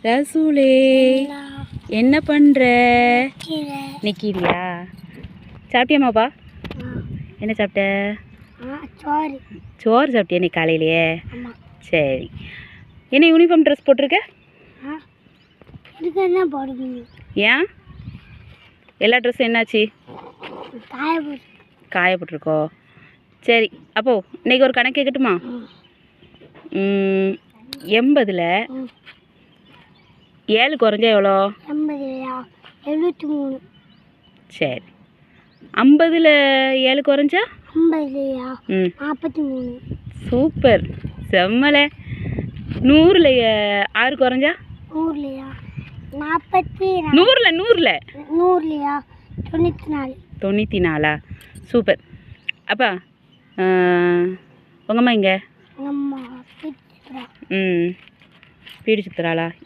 ரசூலே என்ன பண்ணுற? நிற்கிறியா? சாப்பிட்டியாமாப்பா? என்ன சாப்பிட்ட? சோறு சாப்பிட்டியா நீ காலையிலையே? சரி. என்ன யூனிஃபார்ம் ட்ரெஸ் போட்டிருக்க? ஏன் எல்லா ட்ரெஸ்ஸும் என்னாச்சு? காய போட்டிருக்கோ? சரி. அப்போ இன்றைக்கி ஒரு கணக்கு கேட்கட்டுமா? 80ல் 7 குறைஞ்சா எவ்வளோ? 73. சரி. 50ல் 7 குறைஞ்சா? 43. சூப்பர், செம்மலை. 100ல் 6 குறைஞ்சா? 100ல் 94. சூப்பர். அப்பா உங்கம்மா இங்கே? பீடி சுத்துறாளா?